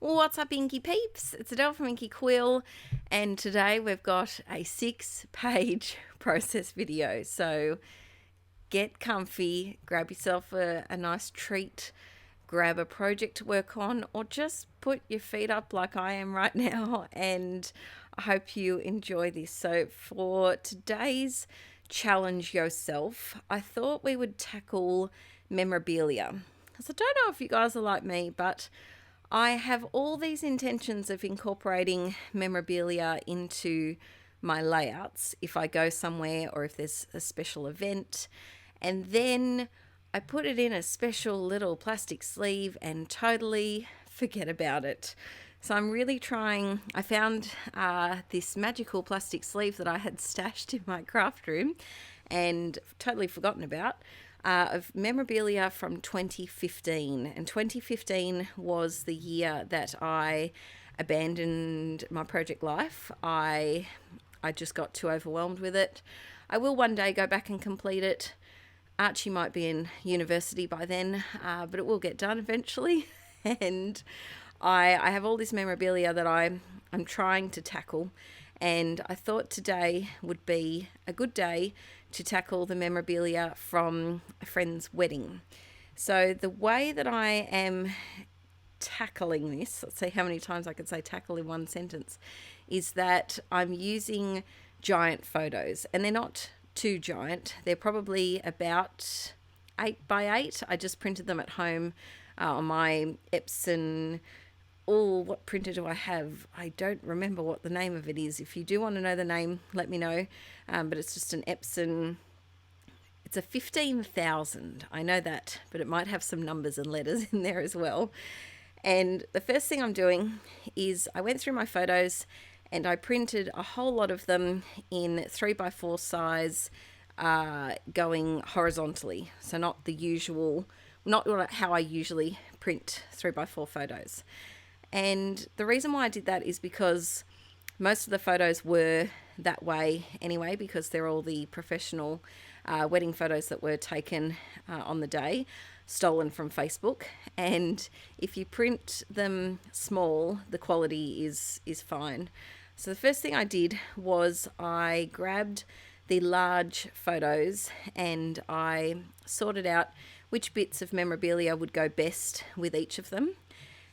What's up, Inkie peeps? It's Adele from Inkie Quill, and today we've got a 6-page process video. So get comfy, grab yourself a nice treat, grab a project to work on, or just put your feet up like I am right now, and I hope you enjoy this. So for today's challenge yourself, I thought we would tackle memorabilia. So I don't know if you guys are like me, but I have all these intentions of incorporating memorabilia into my layouts if I go somewhere or if there's a special event, and then I put it in a special little plastic sleeve and totally forget about it. So I'm really trying. I found this magical plastic sleeve that I had stashed in my craft room and totally forgotten about, of memorabilia from 2015. And 2015 was the year that I abandoned my project life. I just got too overwhelmed with it. I will one day go back and complete it. Archie might be in university by then, but it will get done eventually. And I have all this memorabilia that I'm trying to tackle, and I thought today would be a good day to tackle the memorabilia from a friend's wedding. So the way that I am tackling this, let's see how many times I could say tackle in one sentence, is that I'm using giant photos, and they're not too giant. They're probably about 8x8. I just printed them at home on my Epson. What printer do I have? I don't remember what the name of it is. If you do want to know the name, let me know. But it's just an Epson. It's a 15,000. I know that, but it might have some numbers and letters in there as well. And the first thing I'm doing is I went through my photos and I printed a whole lot of them in 3x4 size, going horizontally. So not the usual, not how I usually print 3x4 photos. And the reason why I did that is because most of the photos were that way anyway, because they're all the professional wedding photos that were taken on the day, stolen from Facebook. And if you print them small, the quality is fine. So the first thing I did was I grabbed the large photos and I sorted out which bits of memorabilia would go best with each of them.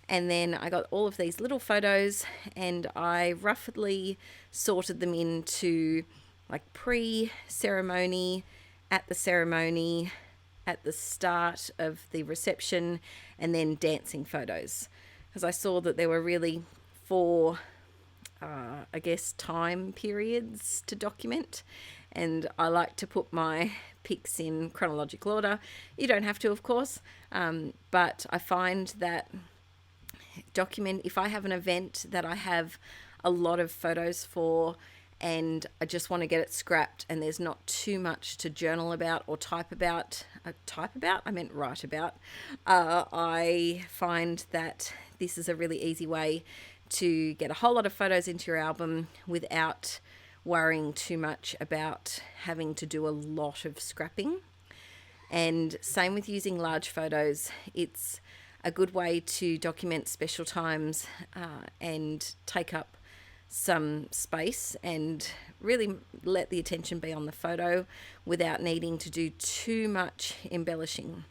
And then I got all of these little photos and I roughly sorted them into like pre-ceremony, at the ceremony, at the start of the reception, and then dancing photos. Because I saw that there were really 4, time periods to document. And I like to put my pics in chronological order. You don't have to, of course, but I find that if I have an event that I have a lot of photos for and I just want to get it scrapped and there's not too much to journal about or write about, I find that this is a really easy way to get a whole lot of photos into your album without worrying too much about having to do a lot of scrapping. And same with using large photos. It's a good way to document special times and take up some space and really let the attention be on the photo without needing to do too much embellishing.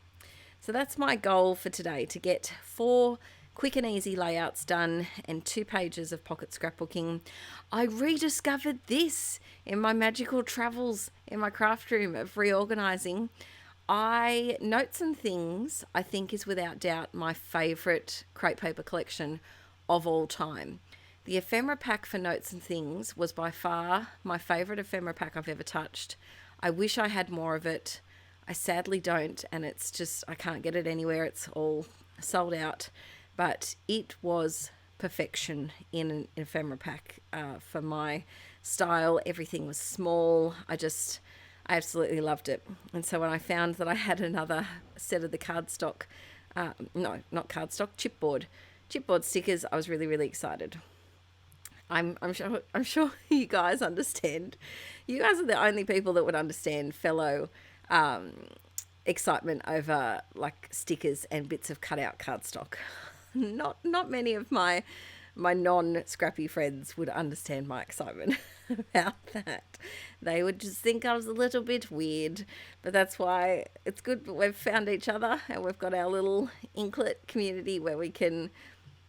So that's my goal for today, to get 4 quick and easy layouts done and 2 pages of pocket scrapbooking. I rediscovered this in my magical travels in my craft room of reorganizing. Notes and Things, I think, is without doubt my favourite crepe paper collection of all time. The ephemera pack for Notes and Things was by far my favourite ephemera pack I've ever touched. I wish I had more of it. I sadly don't, and it's just, I can't get it anywhere. It's all sold out. But it was perfection in an ephemera pack for my style. Everything was small. I absolutely loved it. And so when I found that I had another set of the cardstock, chipboard stickers, I was really, really excited. I'm sure you guys understand. You guys are the only people that would understand fellow excitement over like stickers and bits of cutout cardstock. not many of my non-scrappy friends would understand my excitement about that. They would just think I was a little bit weird, but that's why it's good that we've found each other and we've got our little inklet community where we can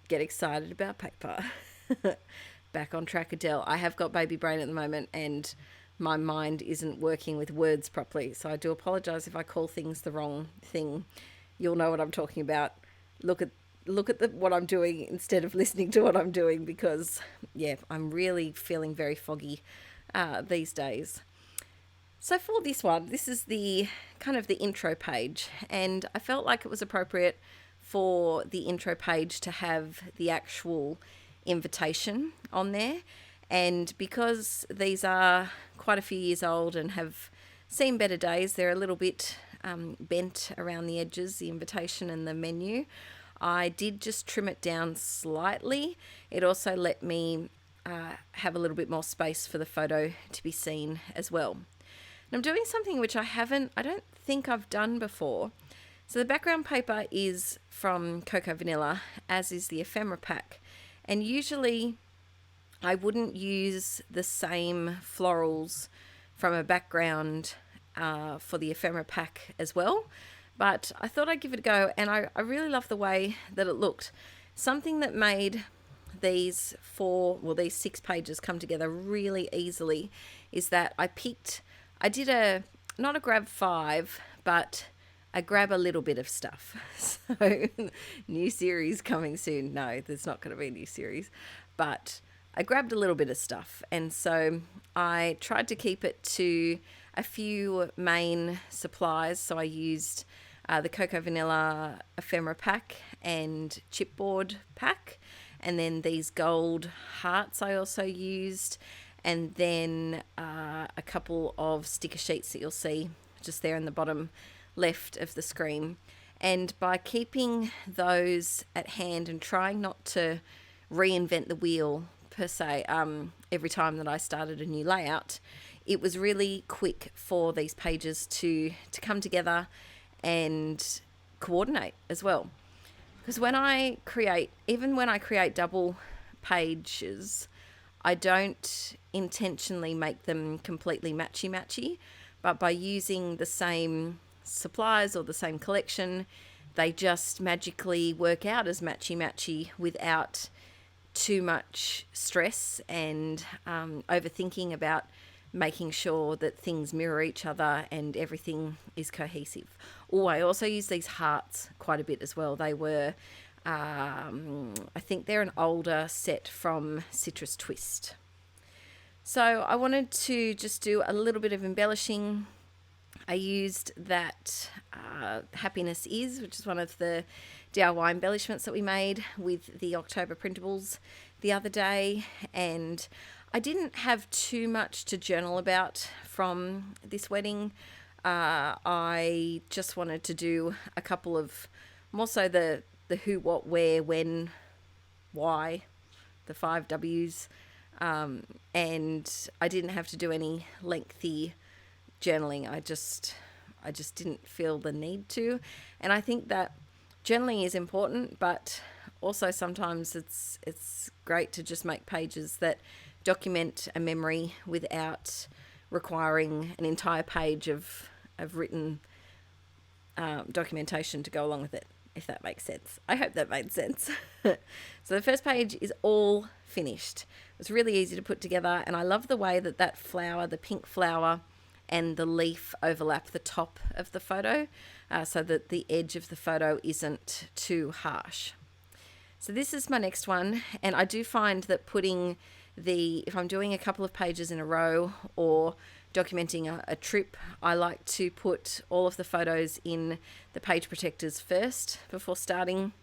get excited about paper. Back on track, Adele. I have got baby brain at the moment and my mind isn't working with words properly, so I do apologise if I call things the wrong thing. You'll know what I'm talking about. Look at what I'm doing instead of listening to what I'm doing, because yeah, I'm really feeling very foggy these days. So for this one, this is the kind of the intro page, and I felt like it was appropriate for the intro page to have the actual invitation on there. And because these are quite a few years old and have seen better days, they're a little bit bent around the edges, the invitation and the menu. I did just trim it down slightly. It also let me have a little bit more space for the photo to be seen as well. And I'm doing something which I don't think I've done before. So the background paper is from Cocoa Vanilla, as is the ephemera pack. And usually I wouldn't use the same florals from a background for the ephemera pack as well. But I thought I'd give it a go, and I really love the way that it looked. Something that made these 6 pages come together really easily is that I did not a grab 5, but I grab a little bit of stuff. So new series coming soon. No, there's not going to be a new series, but I grabbed a little bit of stuff. And so I tried to keep it to a few main supplies. So I used the Cocoa Vanilla ephemera pack and chipboard pack. And then these gold hearts I also used. And then a couple of sticker sheets that you'll see just there in the bottom left of the screen. And by keeping those at hand and trying not to reinvent the wheel per se every time that I started a new layout, it was really quick for these pages to come together and coordinate as well. Because when I create double pages, I don't intentionally make them completely matchy-matchy, but by using the same supplies or the same collection, they just magically work out as matchy-matchy without too much stress and overthinking about making sure that things mirror each other and everything is cohesive. Oh, I also use these hearts quite a bit as well. They were, I think they're an older set from Citrus Twist. So I wanted to just do a little bit of embellishing. I used that Happiness Is, which is one of the DIY embellishments that we made with the October printables the other day, and I didn't have too much to journal about from this wedding. I just wanted to do a couple of, more so the who, what, where, when, why, the 5 W's, and I didn't have to do any lengthy journaling. I just didn't feel the need to, and I think that journaling is important, but also sometimes it's great to just make pages that document a memory without requiring an entire page of written documentation to go along with it, if that makes sense. I hope that made sense. So the first page is all finished. It's really easy to put together, and I love the way that flower, the pink flower, and the leaf overlap the top of the photo so that the edge of the photo isn't too harsh. So this is my next one, and I do find that if I'm doing a couple of pages in a row or documenting a trip, I like to put all of the photos in the page protectors first before starting.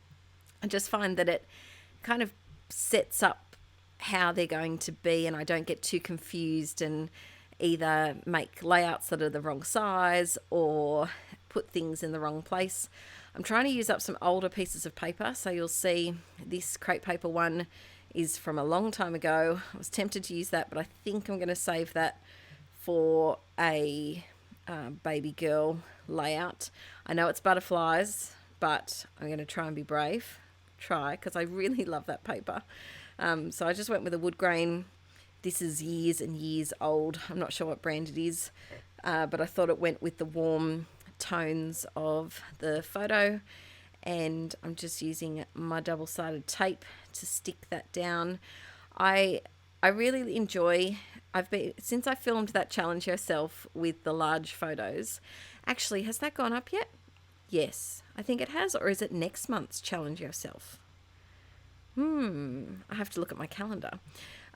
I just find that it kind of sets up how they're going to be, and I don't get too confused and either make layouts that are the wrong size or put things in the wrong place. I'm trying to use up some older pieces of paper, so you'll see this crepe paper one is from a long time ago. I was tempted to use that, but I think I'm going to save that for a baby girl layout. I know it's butterflies, but I'm going to try and be brave. try because I really love that paper. So I just went with a wood grain. This is years and years old. I'm not sure what brand it is, but I thought it went with the warm tones of the photo. And I'm just using my double-sided tape to stick that down. I really enjoy, since I filmed that Challenge Yourself with the large photos. Actually, has that gone up yet? Yes, I think it has. Or is it next month's Challenge Yourself? I have to look at my calendar.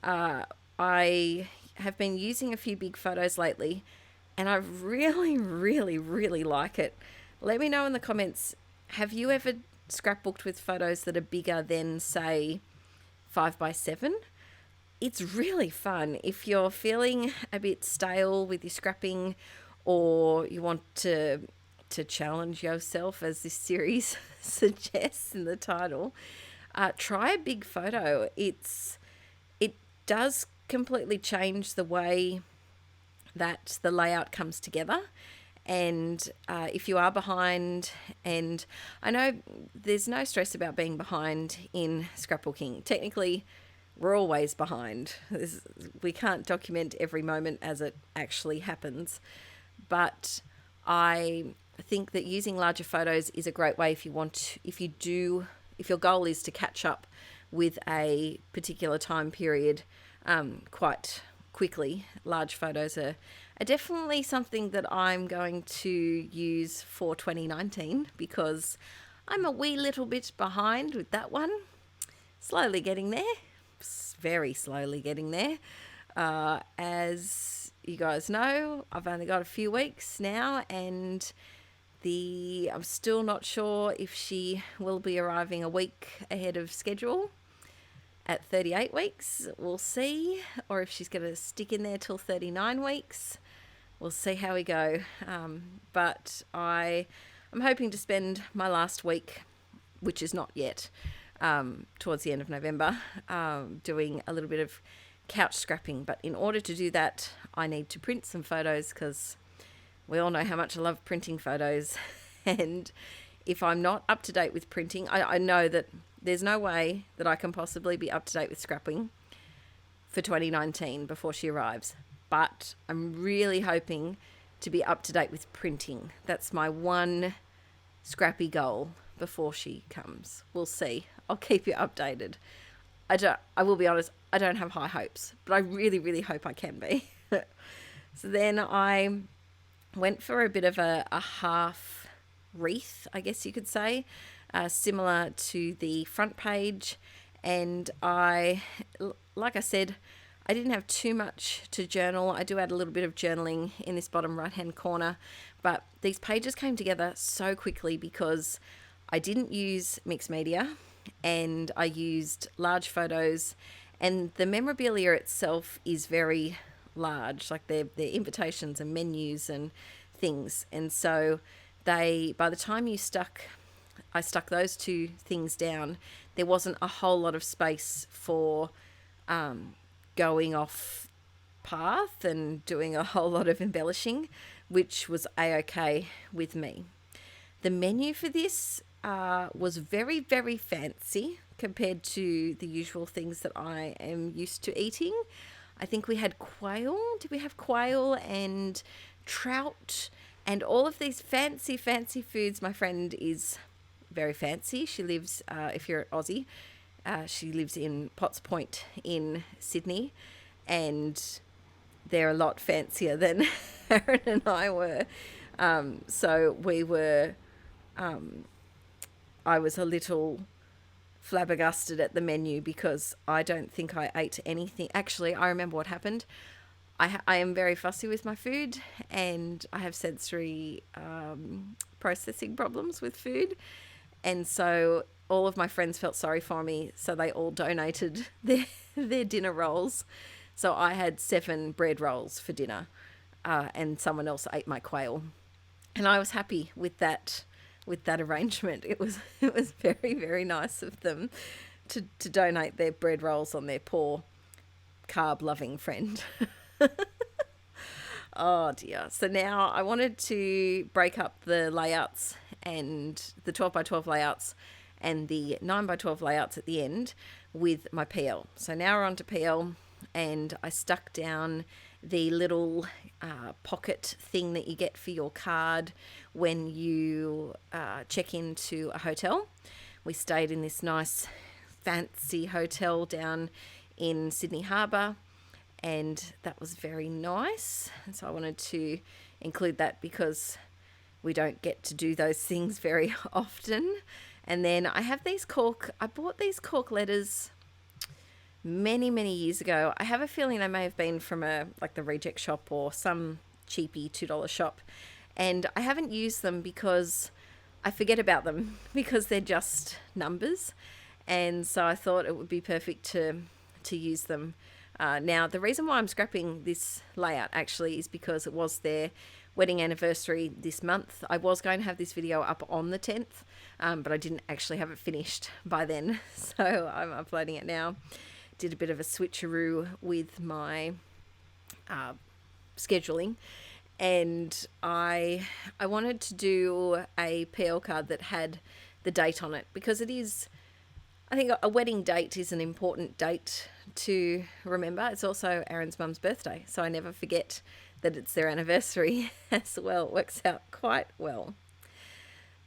I have been using a few big photos lately, and I really, really, really like it. Let me know in the comments, have you ever scrapbooked with photos that are bigger than, say, 5x7? It's really fun. If you're feeling a bit stale with your scrapping, or you want to challenge yourself, as this series suggests in the title, try a big photo. It does completely change the way that the layout comes together. And if you are behind, and I know there's no stress about being behind in scrapbooking. Technically, we're always behind. We can't document every moment as it actually happens. But I think that using larger photos is a great way if your goal is to catch up with a particular time period quite quickly. Large photos are definitely something that I'm going to use for 2019 because I'm a wee little bit behind with that one. Slowly getting there. Very slowly getting there. As you guys know, I've only got a few weeks now, and I'm still not sure if she will be arriving a week ahead of schedule at 38 weeks. We'll see. Or if she's going to stick in there till 39 weeks. We'll see how we go. But I'm hoping to spend my last week, which is not yet, towards the end of November, doing a little bit of couch scrapping. But in order to do that, I need to print some photos because we all know how much I love printing photos. And if I'm not up to date with printing, I know that there's no way that I can possibly be up to date with scrapping for 2019 before she arrives. But I'm really hoping to be up to date with printing. That's my one scrappy goal before she comes. We'll see. I'll keep you updated. I will be honest, I don't have high hopes, but I really, really hope I can be. So then I went for a bit of a half wreath, I guess you could say, similar to the front page. And like I said, I didn't have too much to journal. I do add a little bit of journaling in this bottom right-hand corner, but these pages came together so quickly because I didn't use mixed media and I used large photos, and the memorabilia itself is very large, like their invitations and menus and things. And so by the time I stuck those two things down, there wasn't a whole lot of space for going off path and doing a whole lot of embellishing, which was a-okay with me. The menu for this was very, very fancy compared to the usual things that I am used to eating. I think we had quail. Did we have quail and trout and all of these fancy, fancy foods? My friend is very fancy. She lives, if you're Aussie, she lives in Potts Point in Sydney, and they're a lot fancier than Aaron and I were. So we were, I was a little flabbergasted at the menu because I don't think I ate anything. Actually, I remember what happened. I am very fussy with my food, and I have sensory processing problems with food. And so all of my friends felt sorry for me, so they all donated their dinner rolls. So I had 7 bread rolls for dinner, and someone else ate my quail. And I was happy with that arrangement. It was very, very nice of them to donate their bread rolls on their poor carb-loving friend. Oh dear. So now I wanted to break up the layouts and the 12 by 12 layouts and the 9x12 layouts at the end with my PL. So now we're on to PL, and I stuck down the little pocket thing that you get for your card when you check into a hotel. We stayed in this nice fancy hotel down in Sydney Harbour, and that was very nice. And so I wanted to include that because we don't get to do those things very often. And then I have these I bought these cork letters many years ago. I have a feeling they may have been from the Reject Shop or some cheapy $2 shop, and I haven't used them because I forget about them because they're just numbers, and so I thought it would be perfect to use them. Now the reason why I'm scrapping this layout actually is because it was their wedding anniversary this month. I was going to have this video up on the 10th, but I didn't actually have it finished by then, so I'm uploading it now. Did a bit of a switcheroo with my scheduling, and I wanted to do a PL card that had the date on it, because it is, I think a wedding date is an important date to remember. It's also Aaron's mum's birthday, so I never forget that it's their anniversary as well. It works out quite well.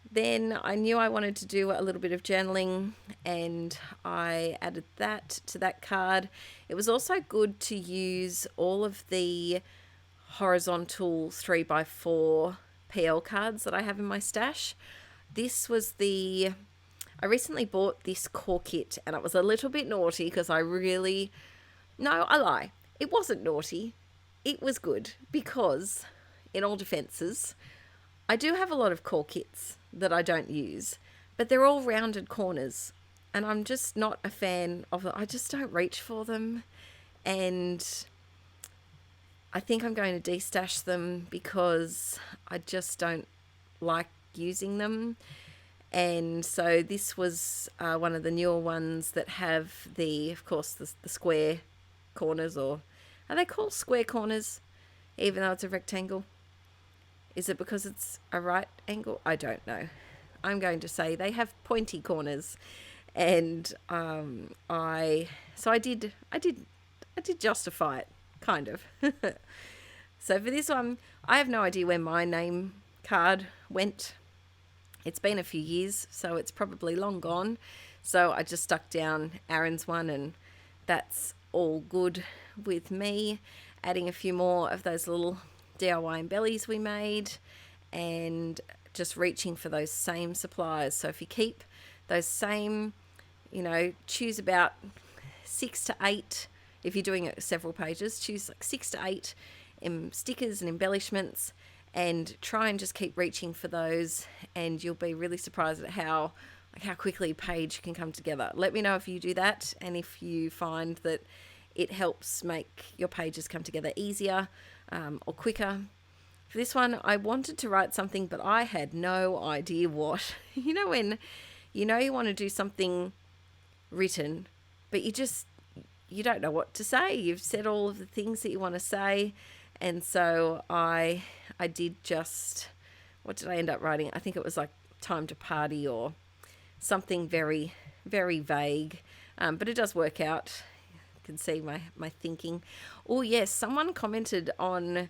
Then I knew I wanted to do a little bit of journaling, and I added that to that card. It was also good to use all of the horizontal 3x4 PL cards that I have in my stash. This was I recently bought this core kit, and it was a little bit naughty because I lie. It wasn't naughty. It was good because, in all defenses, I do have a lot of core kits that I don't use, but they're all rounded corners, and I'm just not a fan of them. I just don't reach for them, and I think I'm going to destash them because I just don't like using them. And so this was one of the newer ones that have of course, the square corners, or are they called square corners even though it's a rectangle? Is it because it's a right angle? I don't know. I'm going to say they have pointy corners, and I did justify it, kind of. So for this one, I have no idea where my name card went. It's been a few years, so it's probably long gone. So I just stuck down Aaron's one, and that's all good with me. Adding a few more of those little DIY embellies we made, and just reaching for those same supplies. So if you keep those same, choose about 6 to 8, if you're doing it several pages, choose like 6 to 8 stickers and embellishments, and try and just keep reaching for those, and you'll be really surprised at how quickly a page can come together. Let me know if you do that, and if you find that it helps make your pages come together easier or quicker. For this one, I wanted to write something, but I had no idea what. When you want to do something written, but you don't know what to say. You've said all of the things that you want to say, and so I did just, what did I end up writing? I think it was like time to party or something very, very vague, but it does work out. Can see my thinking. Oh yes, someone commented on,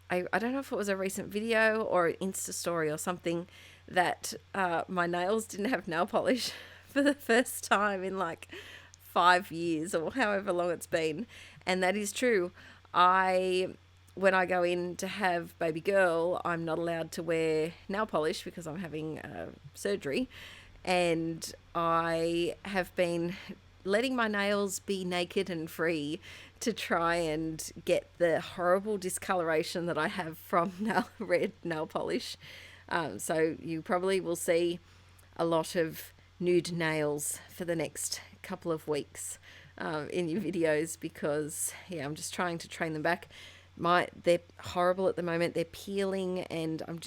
I don't know if it was a recent video or an Insta story or something, that my nails didn't have nail polish for the first time in like 5 years or however long it's been. And that is true. When I go in to have baby girl, I'm not allowed to wear nail polish because I'm having surgery, and I have been letting my nails be naked and free to try and get the horrible discoloration that I have from red nail polish. So you probably will see a lot of nude nails for the next couple of weeks in your videos, because I'm just trying to train them back. They're horrible at the moment. They're peeling, and I'm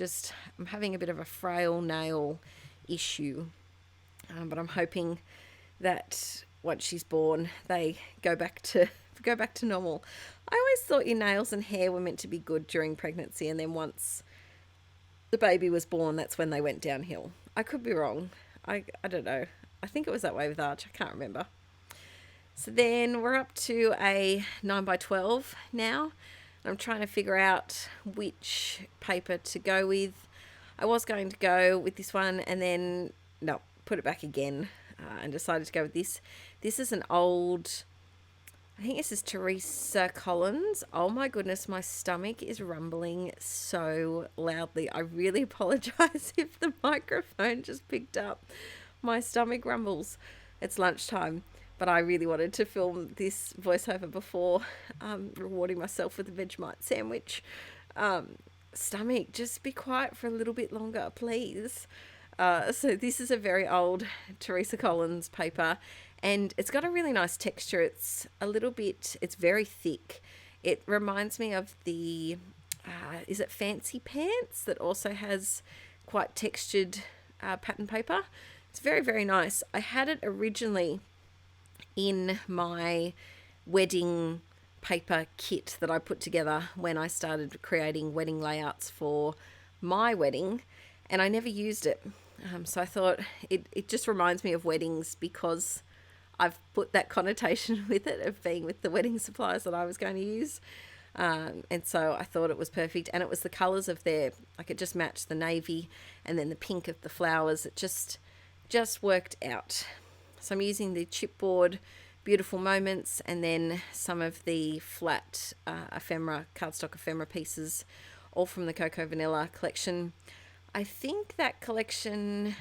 having a bit of a frail nail issue. But I'm hoping that once she's born, they go back to normal. I always thought your nails and hair were meant to be good during pregnancy, and then once the baby was born, that's when they went downhill. I could be wrong. I don't know. I think it was that way with Arch. I can't remember. So then we're up to a 9x12 now. I'm trying to figure out which paper to go with. I was going to go with this one and then, no, put it back again and decided to go with this. This is an old, I think this is Teresa Collins. Oh my goodness, my stomach is rumbling so loudly. I really apologize if the microphone just picked up my stomach rumbles. It's lunchtime, but I really wanted to film this voiceover before rewarding myself with a Vegemite sandwich. Stomach, just be quiet for a little bit longer, please. So this is a very old Teresa Collins paper, and it's got a really nice texture. It's very thick. It reminds me of the, is it Fancy Pants, that also has quite textured pattern paper. It's very, very nice. I had it originally in my wedding paper kit that I put together when I started creating wedding layouts for my wedding, and I never used it. So I thought it just reminds me of weddings because I've put that connotation with it of being with the wedding supplies that I was going to use. And so I thought it was perfect. And it was the colours of their, like it just matched the navy and then the pink of the flowers. It just worked out. So I'm using the chipboard Beautiful Moments and then some of the flat ephemera, cardstock ephemera pieces, all from the Cocoa Vanilla collection. I think that collection,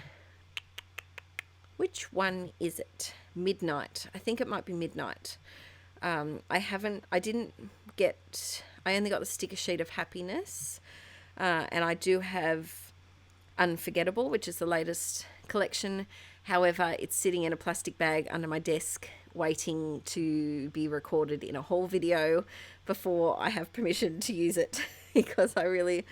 which one is it? Midnight. I think it might be Midnight. I only got the sticker sheet of Happiness. And I do have Unforgettable, which is the latest collection. However, it's sitting in a plastic bag under my desk waiting to be recorded in a haul video before I have permission to use it because I really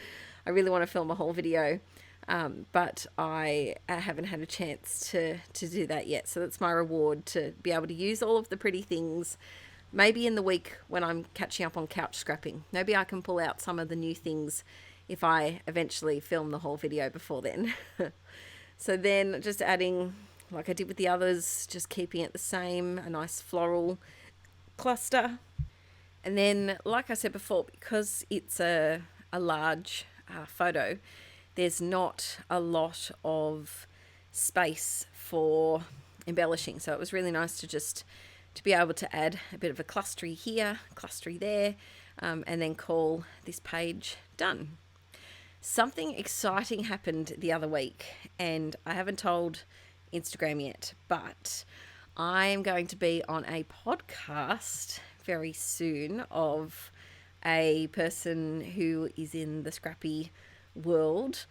want to film a haul video. But I haven't had a chance to do that yet. So that's my reward, to be able to use all of the pretty things. Maybe in the week when I'm catching up on couch scrapping, maybe I can pull out some of the new things if I eventually film the whole video before then. So then just adding, like I did with the others, just keeping it the same, a nice floral cluster. And then, like I said before, because it's a large photo, there's not a lot of space for embellishing. So it was really nice to be able to add a bit of a clustery here, clustery there, and then call this page done. Something exciting happened the other week, and I haven't told Instagram yet, but I am going to be on a podcast very soon of a person who is in the scrappy world.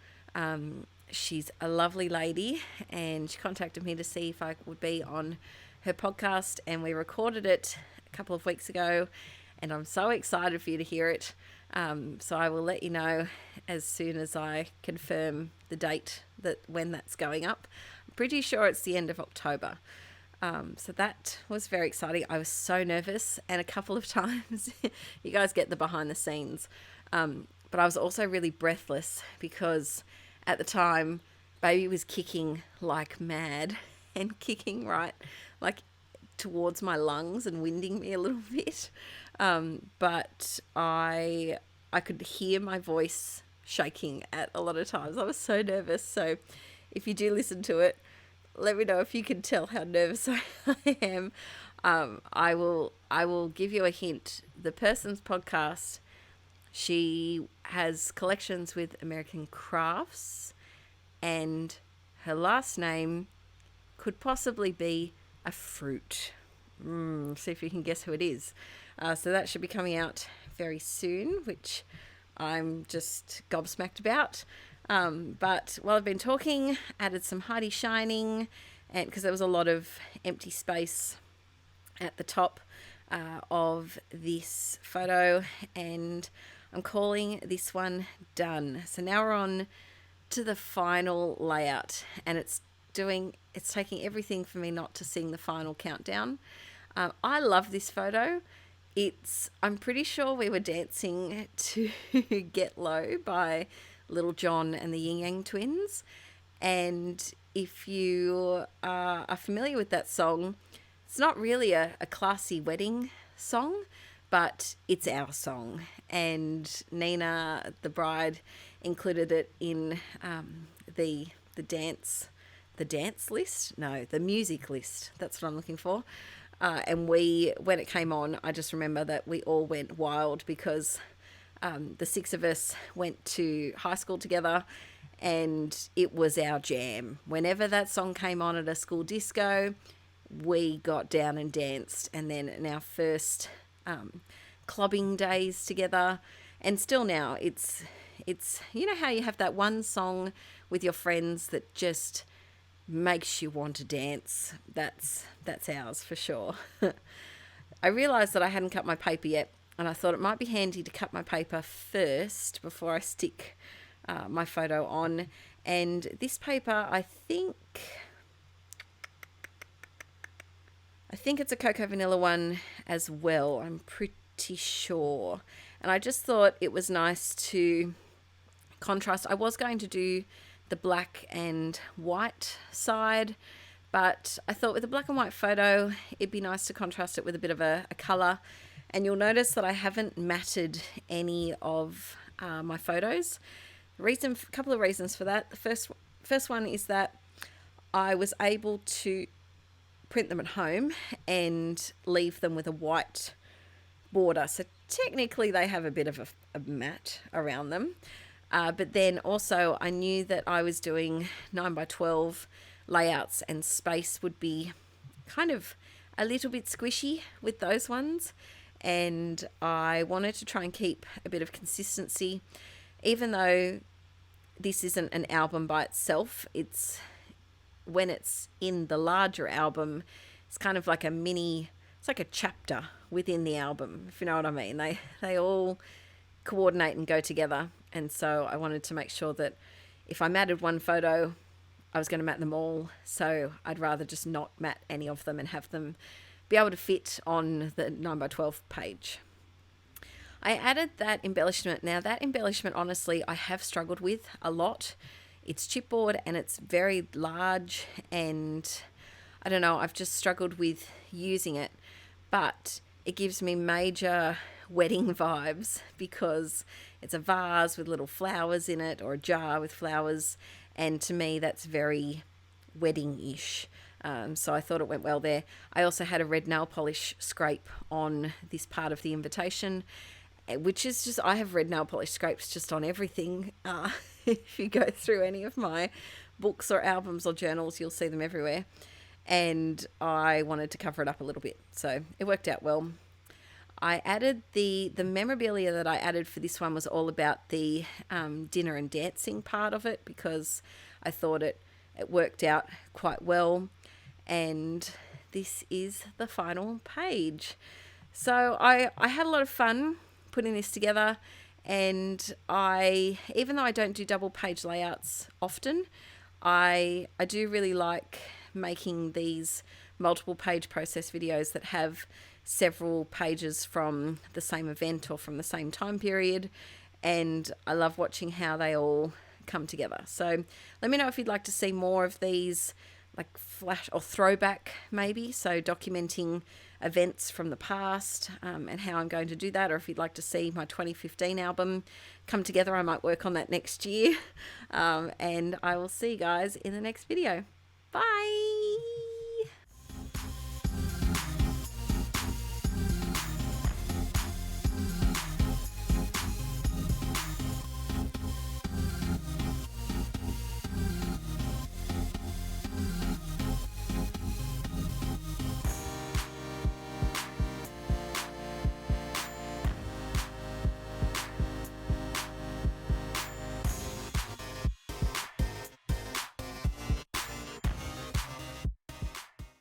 She's a lovely lady, and she contacted me to see if I would be on her podcast, and we recorded it a couple of weeks ago, and I'm so excited for you to hear it. So I will let you know as soon as I confirm the date when that's going up. I'm pretty sure it's the end of October. So that was very exciting. I was so nervous, and a couple of times you guys get the behind the scenes. But I was also really breathless because at the time baby was kicking like mad and kicking right like towards my lungs and winding me a little bit. But I could hear my voice shaking at a lot of times. I was so nervous. So if you do listen to it, let me know if you can tell how nervous I am. I will give you a hint. The person's podcast, she has collections with American Crafts, and her last name could possibly be a fruit. See if you can guess who it is. So that should be coming out very soon, which I'm just gobsmacked about. But while I've been talking, added some Heidi Shining, and because there was a lot of empty space at the top of this photo, and I'm calling this one done. So now we're on to the final layout, and it's taking everything for me not to sing the final countdown. I love this photo. I'm pretty sure we were dancing to Get Low by Little John and the Yin Yang Twins, And if you are familiar with that song, it's not really a classy wedding song, but it's our song. And Nina, the bride, included it in the dance list. No, the music list. That's what I'm looking for. And when it came on, I just remember that we all went wild because the six of us went to high school together, and it was our jam. Whenever that song came on at a school disco, we got down and danced. And then in our first clubbing days together, and still now, it's you know how you have that one song with your friends that just makes you want to dance. That's ours for sure. I realised that I hadn't cut my paper yet, and I thought it might be handy to cut my paper first before I stick my photo on. And this paper, I think it's a cocoa vanilla one as well. I'm pretty sure. And I just thought it was nice to contrast. I was going to do the black and white side, but I thought with a black and white photo, it'd be nice to contrast it with a bit of a colour. And you'll notice that I haven't matted any of my photos. A couple of reasons for that. The first one is that I was able to print them at home and leave them with a white border. So technically they have a bit of a mat around them. But then also I knew that I was doing 9x12 layouts, and space would be kind of a little bit squishy with those ones. And I wanted to try and keep a bit of consistency. Even though this isn't an album by itself, when it's in the larger album, it's kind of like it's like a chapter within the album, if you know what I mean. They all coordinate and go together. And so I wanted to make sure that if I matted one photo, I was going to mat them all. So I'd rather just not mat any of them and have them be able to fit on the 9x12 page. I added that embellishment. Now that embellishment, honestly, I have struggled with a lot. It's chipboard and it's very large, and I don't know, I've just struggled with using it, but it gives me major wedding vibes because it's a vase with little flowers in it, or a jar with flowers, and to me that's very wedding-ish. So I thought it went well there. I also had a red nail polish scrape on this part of the invitation, which is just, I have red nail polish scrapes just on everything. If you go through any of my books or albums or journals, you'll see them everywhere. And I wanted to cover it up a little bit, so it worked out well. I added the memorabilia that I added for this one was all about the dinner and dancing part of it, because I thought it worked out quite well. And this is the final page. So I had a lot of fun putting this together, and even though I don't do double page layouts often, I do really like making these multiple page process videos that have several pages from the same event or from the same time period, and I love watching how they all come together. So let me know if you'd like to see more of these, like flash or throwback maybe, so documenting events from the past, and how I'm going to do that, or if you'd like to see my 2015 album come together. I might work on that next year, and I will see you guys in the next video. Bye.